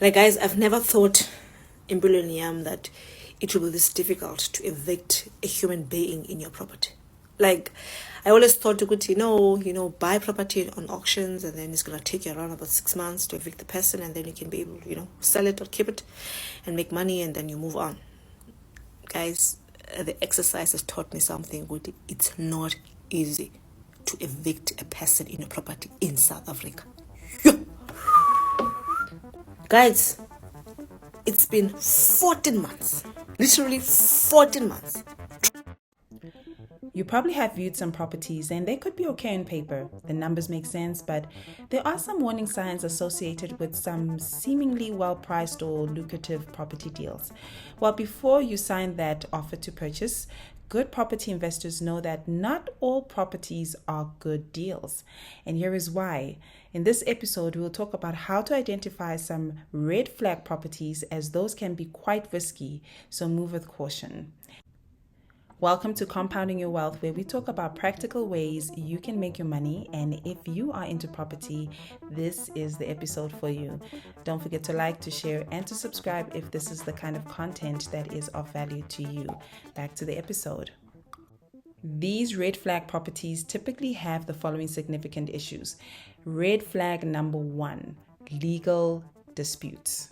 Like, guys, I've never thought in Brilliant Yam that it will be this difficult to evict a human being in your property. Like, I always thought you could, buy property on auctions, and then it's going to take you around about 6 months to evict the person, and then you can be able to, sell it or keep it and make money, and then you move on. Guys, the exercise has taught me something good. It's not easy to evict a person in a property in South Africa. Guys, it's been 14 months. Literally 14 months. You probably have viewed some properties and they could be okay on paper. The numbers make sense, but there are some warning signs associated with some seemingly well-priced or lucrative property deals. Well, before you sign that offer to purchase, good property investors know that not all properties are good deals. And here is why. In this episode, we'll talk about how to identify some red flag properties, as those can be quite risky, so move with caution. Welcome to Compounding Your Wealth, where we talk about practical ways you can make your money. And if you are into property, this is the episode for you. Don't forget to like, to share, and to subscribe if this is the kind of content that is of value to you. Back to the episode. These red flag properties typically have the following significant issues. Red flag number 1, legal disputes.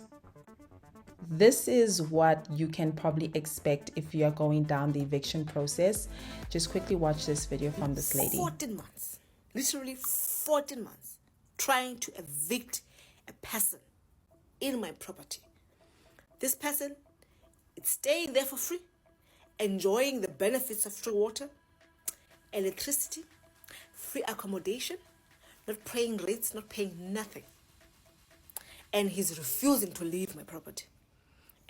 This is what you can probably expect if you are going down the eviction process. Just quickly watch this video from this lady. 14 months, literally 14 months, trying to evict a person in my property. This person is staying there for free, enjoying the benefits of free water, electricity, free accommodation, not paying rates, not paying nothing. And he's refusing to leave my property.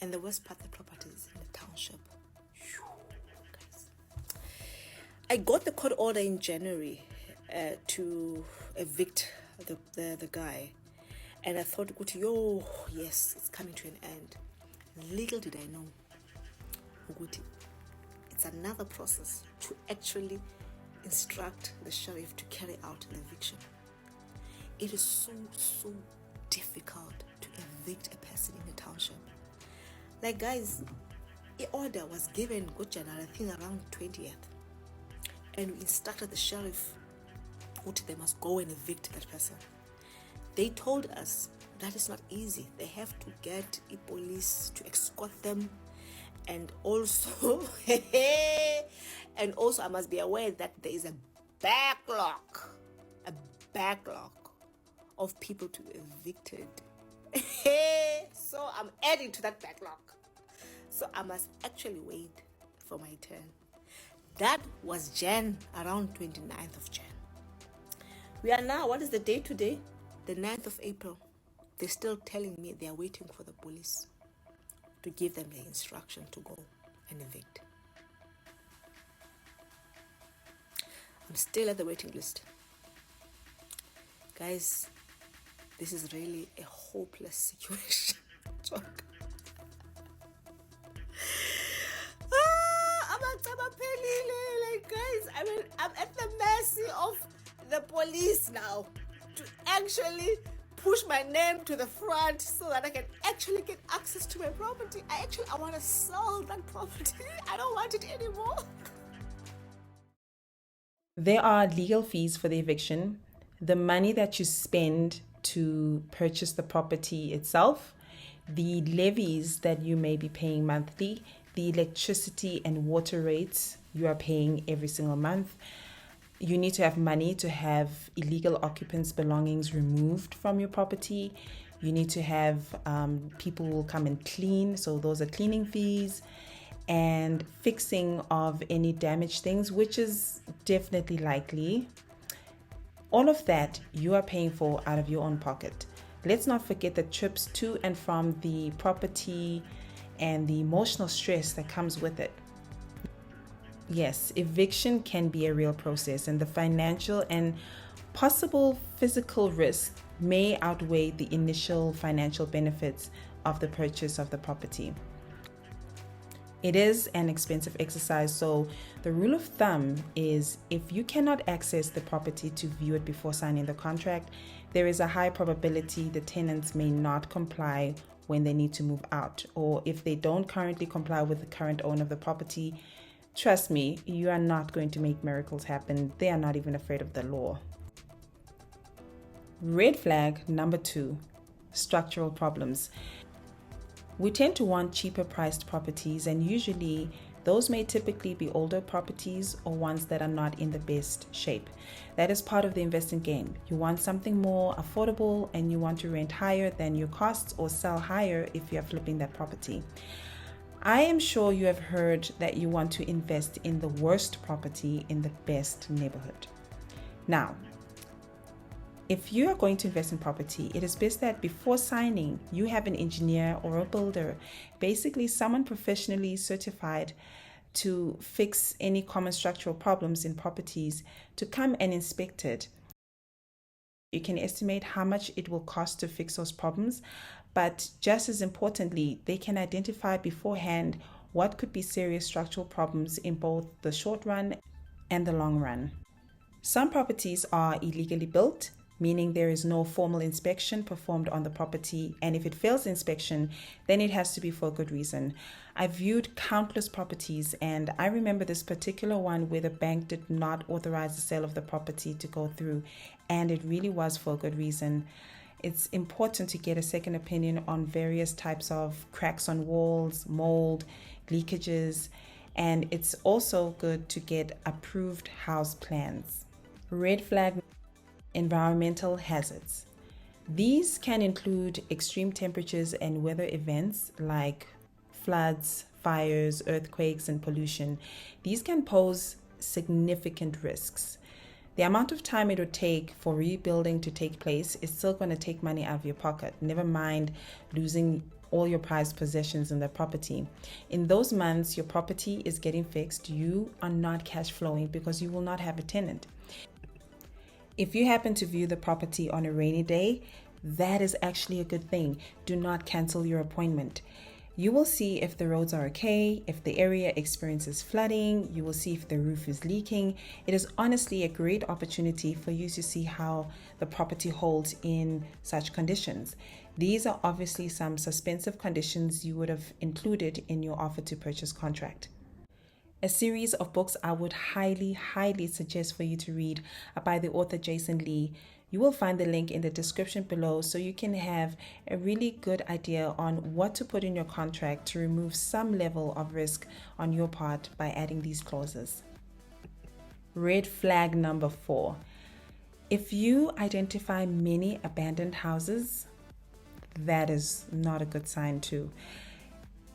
And the worst part, the property is in the township. Guys. I got the court order in January to evict the guy. And I thought, yes, it's coming to an end. Little did I know, it's another process to actually instruct the sheriff to carry out an eviction. It is so difficult to evict a person in the township. Like, guys, the order was given good January, I think around 20th. And we instructed the sheriff that they must go and evict that person. They told us that is not easy. They have to get the police to escort them. And also, I must be aware that there is a backlog of people to be evicted. So I'm adding to that backlog. So I must actually wait for my turn. That was around 29th of Jan. We are now, what is the date today? The 9th of April. They're still telling me they are waiting for the police to give them the instruction to go and evict. I'm still at the waiting list. Guys, this is really a hopeless situation. Like, guys, I'm at the mercy of the police now to actually push my name to the front so that I can actually get access to my property. I want to sell that property. I don't want it anymore. There are legal fees for the eviction, the money that you spend to purchase the property itself, the levies that you may be paying monthly, the electricity and water rates you are paying every single month. You need to have money to have illegal occupants' belongings removed from your property. You need to have people who will come and clean, so those are cleaning fees, and fixing of any damaged things, which is definitely likely. All of that you are paying for out of your own pocket. Let's not forget the trips to and from the property and the emotional stress that comes with it. Yes, eviction can be a real process, and the financial and possible physical risk may outweigh the initial financial benefits of the purchase of the property. It is an expensive exercise, so the rule of thumb is if you cannot access the property to view it before signing the contract, there is a high probability the tenants may not comply when they need to move out, or if they don't currently comply with the current owner of the property. Trust me, you are not going to make miracles happen. They are not even afraid of the law. Red flag number 2, structural problems. We tend to want cheaper priced properties, and usually those may typically be older properties or ones that are not in the best shape. That is part of the investing game. You want something more affordable and you want to rent higher than your costs or sell higher if you are flipping that property. I am sure you have heard that you want to invest in the worst property in the best neighborhood. Now, if you are going to invest in property, it is best that before signing, you have an engineer or a builder, basically someone professionally certified to fix any common structural problems in properties, to come and inspect it. You can estimate how much it will cost to fix those problems, but just as importantly, they can identify beforehand what could be serious structural problems in both the short run and the long run. Some properties are illegally built, meaning there is no formal inspection performed on the property, and if it fails inspection, then it has to be for a good reason. I viewed countless properties, and I remember this particular one where the bank did not authorize the sale of the property to go through, and it really was for a good reason. It's important to get a second opinion on various types of cracks on walls, mold, leakages, and it's also good to get approved house plans. Red flag: environmental hazards. These can include extreme temperatures and weather events like floods, fires, earthquakes, and pollution. These can pose significant risks. The amount of time it would take for rebuilding to take place is still going to take money out of your pocket, never mind losing all your prized possessions in the property. In those months your property is getting fixed, you are not cash flowing because you will not have a tenant. If you happen to view the property on a rainy day, that is actually a good thing. Do not cancel your appointment. You will see if the roads are okay, if the area experiences flooding, you will see if the roof is leaking. It is honestly a great opportunity for you to see how the property holds in such conditions. These are obviously some suspensive conditions you would have included in your offer to purchase contract. A series of books I would highly suggest for you to read are by the author Jason Lee. You will find the link in the description below so you can have a really good idea on what to put in your contract to remove some level of risk on your part by adding these clauses. Red flag number 4. If you identify many abandoned houses, that is not a good sign too.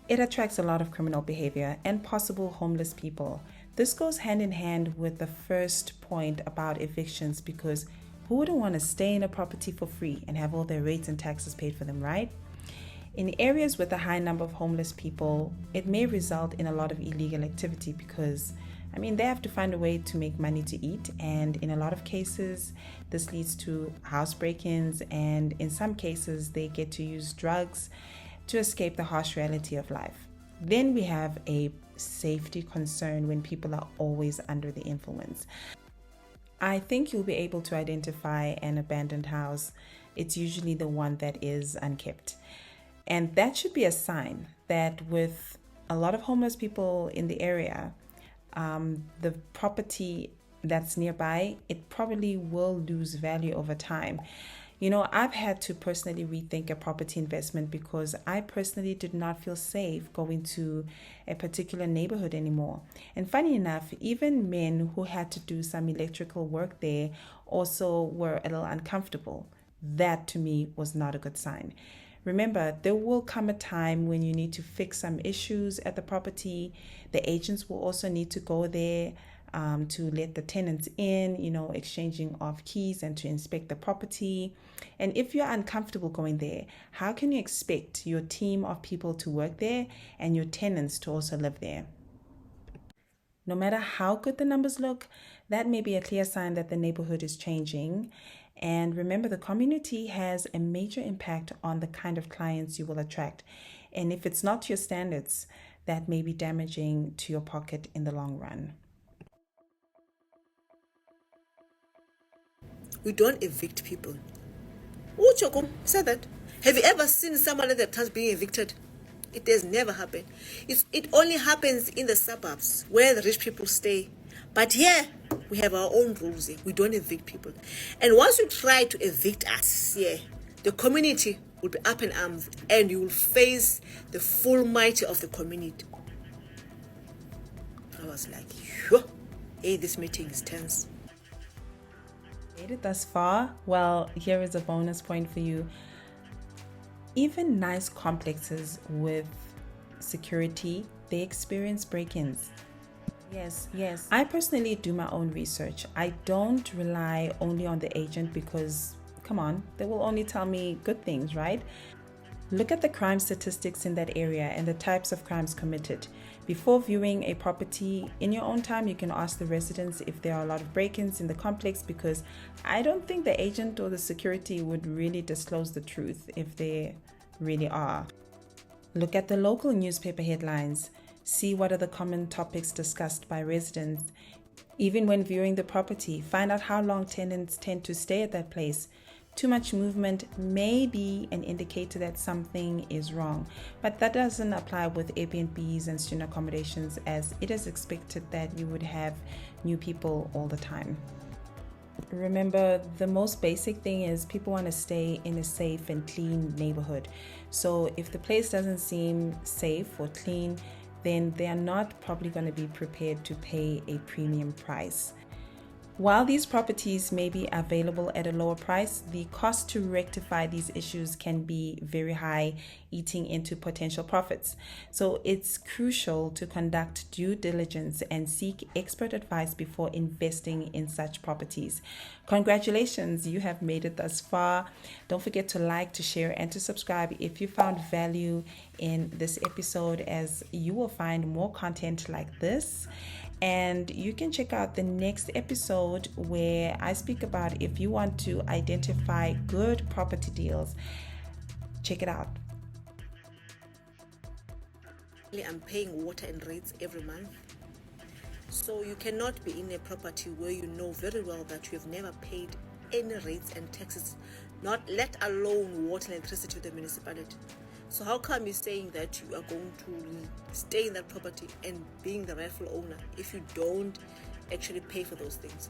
It attracts a lot of criminal behavior and possible homeless people. This goes hand in hand with the first point about evictions, because who wouldn't want to stay in a property for free and have all their rates and taxes paid for them, right? In areas with a high number of homeless people, it may result in a lot of illegal activity because, they have to find a way to make money to eat, and in a lot of cases, this leads to house break-ins, and in some cases, they get to use drugs to escape the harsh reality of life. Then we have a safety concern when people are always under the influence. I think you'll be able to identify an abandoned house. It's usually the one that is unkept. And that should be a sign that with a lot of homeless people in the area, the property that's nearby, it probably will lose value over time. I've had to personally rethink a property investment because I personally did not feel safe going to a particular neighborhood anymore. And funny enough, even men who had to do some electrical work there also were a little uncomfortable. That to me was not a good sign. Remember, there will come a time when you need to fix some issues at the property. The agents will also need to go there to let the tenants in, exchanging of keys and to inspect the property. And if you're uncomfortable going there, how can you expect your team of people to work there and your tenants to also live there? No matter how good the numbers look, that may be a clear sign that the neighborhood is changing. And remember, the community has a major impact on the kind of clients you will attract. And if it's not to your standards, that may be damaging to your pocket in the long run. We don't evict people. Uchokum said that. Have you ever seen someone at the house being evicted? It has never happened. It only happens in the suburbs where the rich people stay. But here, we have our own rules here. We don't evict people. And once you try to evict us here, the community will be up in arms and you will face the full might of the community. I was like, hey, this meeting is tense. Made it thus far? Well, here is a bonus point for you. Even nice complexes with security, they experience break-ins. Yes. I personally do my own research. I don't rely only on the agent because, come on, they will only tell me good things, right? Look at the crime statistics in that area and the types of crimes committed. Before viewing a property in your own time, you can ask the residents if there are a lot of break-ins in the complex, because I don't think the agent or the security would really disclose the truth if they really are. Look at the local newspaper headlines. See what are the common topics discussed by residents. Even when viewing the property, find out how long tenants tend to stay at that place. Too much movement may be an indicator that something is wrong, but that doesn't apply with Airbnbs and student accommodations, as it is expected that you would have new people all the time. Remember, the most basic thing is people want to stay in a safe and clean neighborhood. So if the place doesn't seem safe or clean, then they are not probably going to be prepared to pay a premium price. While these properties may be available at a lower price, the cost to rectify these issues can be very high, eating into potential profits. So it's crucial to conduct due diligence and seek expert advice before investing in such properties. Congratulations, you have made it thus far. Don't forget to like, to share, and to subscribe if you found value in this episode, as you will find more content like this. And you can check out the next episode where I speak about if you want to identify good property deals. Check it out. I'm paying water and rates every month. So you cannot be in a property where you know very well that you have never paid any rates and taxes, not let alone water and electricity to the municipality. So how come you're saying that you are going to stay in that property and being the rightful owner if you don't actually pay for those things?